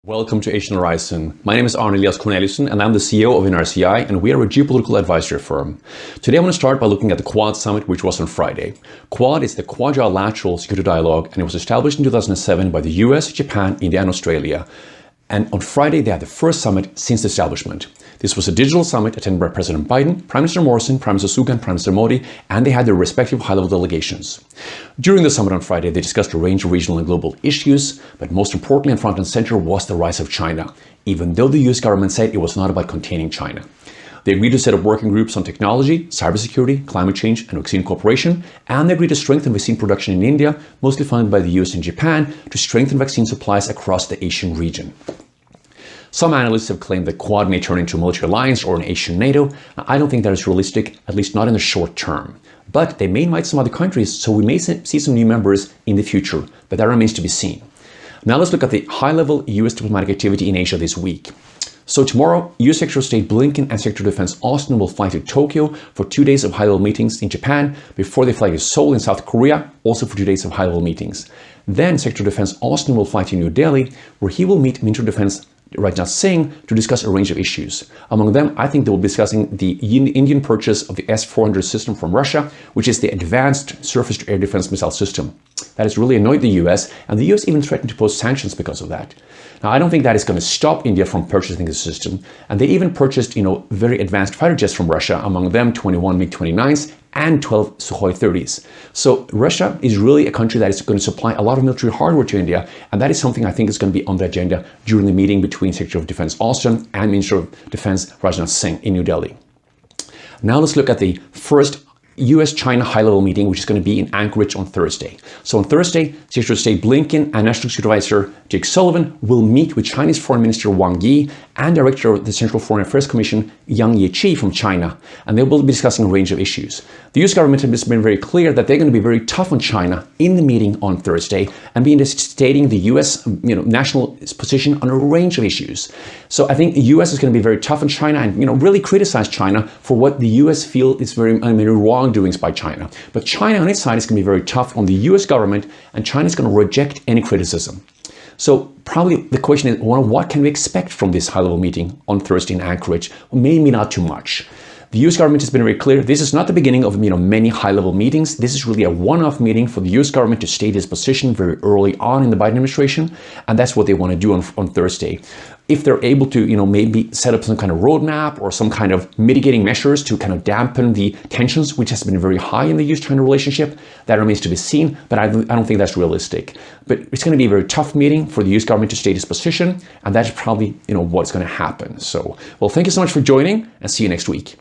Welcome to Asian Horizon. My name is Arne Elias Corneliussen and I'm the CEO of NRCI, and we are a geopolitical advisory firm. Today I want to start by looking at the Quad Summit, which was on Friday. Quad is the Quadrilateral Security Dialogue, and it was established in 2007 by the US, Japan, India and Australia. And on Friday they had the first summit since the establishment. This was a digital summit attended by President Biden, Prime Minister Morrison, Prime Minister Suga and Prime Minister Modi, and they had their respective high-level delegations. During the summit on Friday, they discussed a range of regional and global issues, but most importantly and front and center was the rise of China, even though the US government said it was not about containing China. They agreed to set up working groups on technology, cybersecurity, climate change and vaccine cooperation, and they agreed to strengthen vaccine production in India, mostly funded by the US and Japan, to strengthen vaccine supplies across the Asian region. Some analysts have claimed that Quad may turn into a military alliance or an Asian NATO. I don't think that is realistic, at least not in the short term. But they may invite some other countries, so we may see some new members in the future, but that remains to be seen. Now let's look at the high-level US diplomatic activity in Asia this week. So tomorrow, US Secretary of State Blinken and Secretary of Defense Austin will fly to Tokyo for 2 days of high-level meetings in Japan before they fly to Seoul in South Korea, also for 2 days of high-level meetings. Then Secretary of Defense Austin will fly to New Delhi, where he will meet Minister of Defense Rajnath Singh to discuss a range of issues. Among them, I think they will be discussing the Indian purchase of the S-400 system from Russia, which is the advanced surface-to-air defense missile system. That has really annoyed the US, and the US even threatened to pose sanctions because of that. Now, I don't think that is going to stop India from purchasing the system, and they even purchased, very advanced fighter jets from Russia, among them 21 MiG-29s and 12 Sukhoi 30s. So Russia is really a country that is going to supply a lot of military hardware to India, and that is something I think is going to be on the agenda during the meeting between Secretary of Defense Austin and Minister of Defense Rajnath Singh in New Delhi. Now let's look at the first US-China high-level meeting, which is going to be in Anchorage on Thursday. So on Thursday, Secretary of State Blinken and National Security Advisor Jake Sullivan will meet with Chinese Foreign Minister Wang Yi and Director of the Central Foreign Affairs Commission Yang Jiechi from China, and they will be discussing a range of issues. The US government has been very clear that they're going to be very tough on China in the meeting on Thursday and be stating the US national position on a range of issues. So I think the US is going to be very tough on China and really criticize China for what the US feel is very wrongdoings by China. But China on its side is going to be very tough on the US government, and China is going to reject any criticism. So probably the question is, what can we expect from this high-level meeting on Thursday in Anchorage? Well, maybe not too much. The US government has been very clear. This is not the beginning of many high-level meetings. This is really a one-off meeting for the US government to state its position very early on in the Biden administration, and that's what they want to do on Thursday. If they're able to, maybe set up some kind of roadmap or some kind of mitigating measures to kind of dampen the tensions, which has been very high in the US-China relationship, that remains to be seen, but I don't think that's realistic. But it's going to be a very tough meeting for the US government to state its position, and that's probably, what's going to happen. So, well, thank you so much for joining, and see you next week.